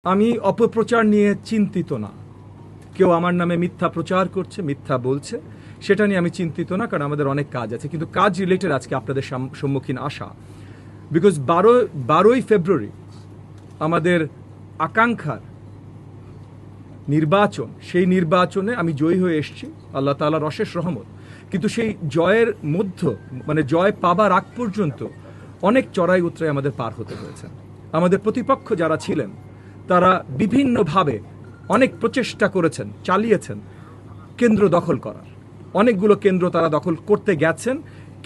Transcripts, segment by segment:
আমি অপপ্রচার নিয়ে চিন্তিত না। কেউ আমার নামে মিথ্যা প্রচার করছে, মিথ্যা বলছে, সেটা নিয়ে আমি চিন্তিত না, কারণ আমাদের অনেক কাজ আছে। কিন্তু কাজ রিলেটেড আজকে আপনাদের সম্মুখীন আসা, বিকজ 12ই ফেব্রুয়ারি আমাদের আকাঙ্ক্ষার নির্বাচন, সেই নির্বাচনে আমি জয়ী হয়ে এসেছি, আল্লাহ তাআলার অশেষ রহমত। কিন্তু সেই জয়ের মানে জয় পাবার আগ পর্যন্ত অনেক চড়াই উতরাই আমাদের পার হতে হয়েছে। আমাদের প্রতিপক্ষ যারা ছিলেন তারা বিভিন্নভাবে অনেক প্রচেষ্টা করেছেন, চালিয়েছেন কেন্দ্র দখল করার। অনেকগুলো কেন্দ্র তারা দখল করতে গেছেন,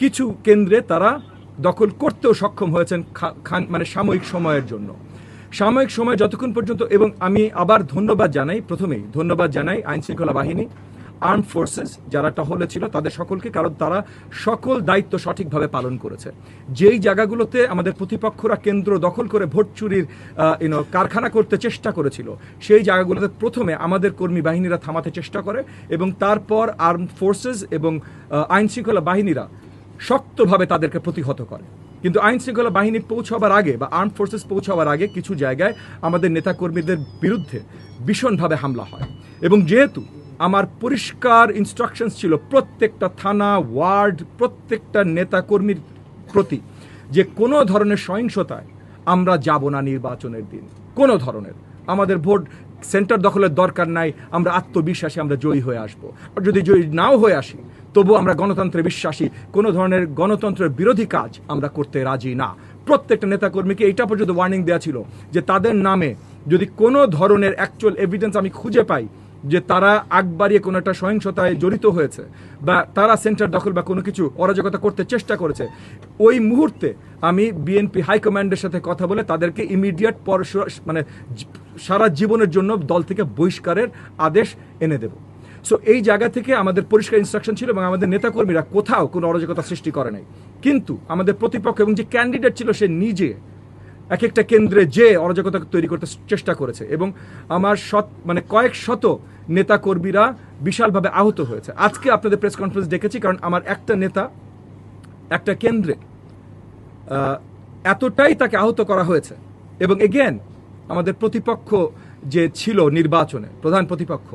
কিছু কেন্দ্রে তারা দখল করতেও সক্ষম হয়েছেন মানে সাময়িক সময়ের জন্য। সাময়িক সময় যতক্ষণ পর্যন্ত, এবং আমি আবার প্রথমেই ধন্যবাদ জানাই আইনশৃঙ্খলা বাহিনী, আর্ম ফোর্সেস যারা টহলে ছিল তাদের সকলকে, কারণ তারা সকল দায়িত্ব সঠিকভাবে পালন করেছে। যেই জায়গাগুলোতে আমাদের প্রতিপক্ষরা কেন্দ্র দখল করে ভোট চুরির কারখানা করতে চেষ্টা করেছিল, সেই জায়গাগুলোতে প্রথমে আমাদের কর্মী বাহিনীরা থামাতে চেষ্টা করে, এবং তারপর আর্ম ফোর্সেস এবং আইনশৃঙ্খলা বাহিনীরা শক্তভাবে তাদেরকে প্রতিহত করে। কিন্তু আইনশৃঙ্খলা বাহিনী পৌঁছাবার আগে বা আর্ম ফোর্সেস পৌঁছাবার আগে কিছু জায়গায় আমাদের নেতাকর্মীদের বিরুদ্ধে ভীষণভাবে হামলা হয়। এবং যেহেতু আমার পরিষ্কার ইনস্ট্রাকশনস ছিল প্রত্যেকটা থানা, ওয়ার্ড, প্রত্যেকটা নেতাকর্মীর প্রতি, যে কোনো ধরনের সহিংসতায় আমরা যাব না নির্বাচনের দিন। কোনো ধরনের আমাদের ভোট সেন্টার দখলের দরকার নাই, আমরা আত্মবিশ্বাসী আমরা জয়ী হয়ে আসবো। আর যদি জয়ী নাও হয়ে আসি, তবুও আমরা গণতন্ত্রে বিশ্বাসী, কোনো ধরনের গণতন্ত্রের বিরোধী কাজ আমরা করতে রাজি না। প্রত্যেকটা নেতাকর্মীকে এইটা পর্যন্ত ওয়ার্নিং দেওয়া ছিল যে তাদের নামে যদি কোনো ধরনের অ্যাকচুয়াল এভিডেন্স আমি খুঁজে পাই যে তারা আগ বাড়িয়ে কোনো একটা সহিংসতায় জড়িত হয়েছে বা তারা সেন্টার দখল বা কোনো কিছু অরাজকতা করতে চেষ্টা করেছে, ওই মুহূর্তে আমি বিএনপি হাইকমান্ডের সাথে কথা বলে তাদেরকে ইমিডিয়েট মানে সারা জীবনের জন্য দল থেকে বহিষ্কারের আদেশ এনে দেব। সো এই জায়গা থেকে আমাদের পরিষ্কার ইনস্ট্রাকশন ছিল, এবং আমাদের নেতাকর্মীরা কোথাও কোনো অরাজকতা সৃষ্টি করে নাই। কিন্তু আমাদের প্রতিপক্ষ এবং যে ক্যান্ডিডেট ছিল সে নিজে এক একটা কেন্দ্রে যে অরাজকতা তৈরি করতে চেষ্টা করেছে, এবং আমার মানে কয়েক শত নেতাকর্মীরা বিশালভাবে আহত হয়েছে। আজকে আপনাদের প্রেস কনফারেন্স ডেকেছি কারণ আমার একটা নেতা একটা কেন্দ্রে এতটাই তাকে আহত করা হয়েছে, এবং এগেন আমাদের প্রতিপক্ষ যে ছিল নির্বাচনে প্রধান প্রতিপক্ষ,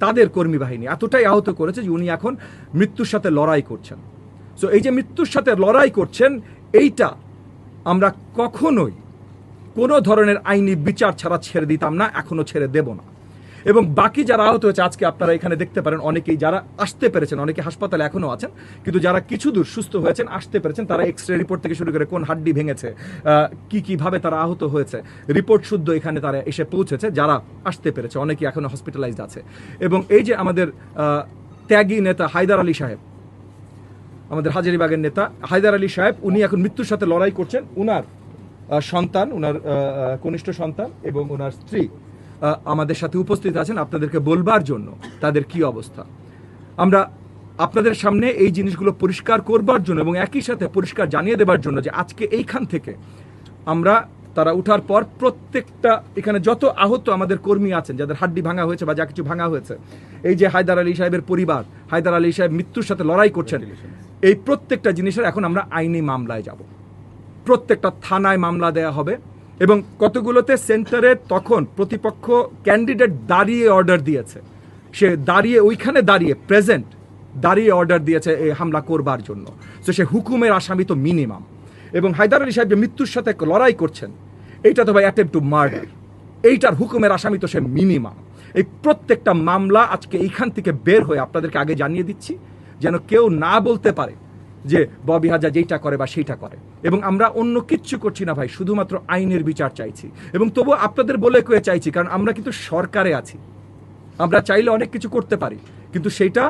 তাদের কর্মী বাহিনী এতটাই আহত করেছে যে উনি এখন মৃত্যুর সাথে লড়াই করছেন। সো এই যে মৃত্যুর সাথে লড়াই করছেন, এইটা আমরা কখনোই কোনো ধরনের আইনি বিচার ছাড়া ছেড়ে দিতাম না, এখনো ছেড়ে দেব না। এবং বাকি যারা আহত হয়েছে আজকে আপনারা এখানে দেখতে পারেন, অনেকেই যারা আসতে পেরেছেন, অনেকে হাসপাতালে এখনো আছেন, কিন্তু যারা কিছু দূর সুস্থ হয়েছেন, আসতে পেরেছেন, তারা এক্সরে রিপোর্ট থেকে শুরু করে কোন হাড্ডি ভেঙেছে, কিভাবে তারা আহত হয়েছে, রিপোর্ট শুদ্ধ এখানে তারা এসে পৌঁছেছে। যারা আসতে পেরেছে অনেকেই এখনো হসপিটালাইজড আছে। এবং এই যে আমাদের ত্যাগী নেতা হায়দার আলী সাহেব, আমাদের হাজারীবাগের নেতা হায়দার আলী সাহেব, উনি এখন মৃত্যুর সাথে লড়াই করছেন। উনার সন্তান, উনার কনিষ্ঠ সন্তান এবং ওনার স্ত্রী আমাদের সাথে উপস্থিত আছেন আপনাদেরকে বলবার জন্য তাদের কি অবস্থা। আমরা আপনাদের সামনে এই জিনিসগুলো পরিষ্কার করবার জন্য এবং একই সাথে পরিষ্কার জানিয়ে দেবার জন্য যে আজকে এইখান থেকে আমরা তারা উঠার পর প্রত্যেকটা এখানে যত আহত আমাদের কর্মী আছেন, যাদের হাড্ডি ভাঙা হয়েছে বা যা কিছু ভাঙা হয়েছে, এই যে হায়দার আলী সাহেবের পরিবার, হায়দার আলী সাহেব মৃত্যুর সাথে লড়াই করছেন, এই প্রত্যেকটা জিনিসের এখন আমরা আইনি মামলায় যাব। প্রত্যেকটা থানায় মামলা দেয়া হবে, এবং কতগুলোতে সেন্টারে তখন প্রতিপক্ষ ক্যান্ডিডেট দাঁড়িয়ে অর্ডার দিয়েছে, সে দাঁড়িয়ে ওইখানে দাঁড়িয়ে অর্ডার দিয়েছে এই হামলা করবার জন্য। তো সে হুকুমের আসামি তো মিনিমাম। এবং হায়দার আলী সাহেব যে মৃত্যুর সাথে লড়াই করছেন, এইটা তো ভাই অ্যাটেম্পট টু মার্ডার, এইটার হুকুমের আসামি তো সে মিনিমাম। এই প্রত্যেকটা মামলা আজকে এইখান থেকে বের হয়ে আপনাদেরকে আগে জানিয়ে দিচ্ছি, যেন কেউ না বলতে পারে যে ববি হাজার যেইটা করে বা সেইটা করে। এবং আমরা অন্য কিচ্ছু করছি না ভাই, শুধুমাত্র আইনের বিচার চাইছি। এবং তবু আপনাদের বলে কয়ে চাইছি, কারণ আমরা কিন্তু সরকারে আছি, আমরা চাইলে অনেক কিছু করতে পারি, কিন্তু সেইটা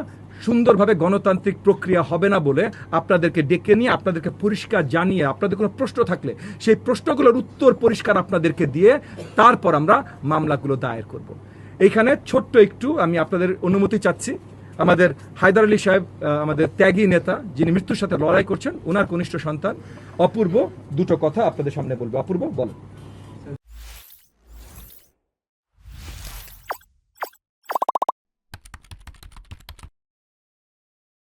সুন্দরভাবে গণতান্ত্রিক প্রক্রিয়া হবে না বলে আপনাদেরকে ডেকে নিয়ে আপনাদেরকে পরিষ্কার জানিয়ে, আপনাদের কোনো প্রশ্ন থাকলে সেই প্রশ্নগুলোর উত্তর পরিষ্কার আপনাদেরকে দিয়ে তারপর আমরা মামলাগুলো দায়ের করব। এইখানে ছোট্ট একটু আমি আপনাদের অনুমতি চাচ্ছি। আমাদের হায়দার আলী সাহেব, আমাদের ত্যাগী নেতা যিনি মৃত্যুর সাথে লড়াই করছেন, ওনার কনিষ্ঠ সন্তান অপূর্ব দুটো কথা আপনাদের সামনে বলবে। অপূর্ব, বলেন।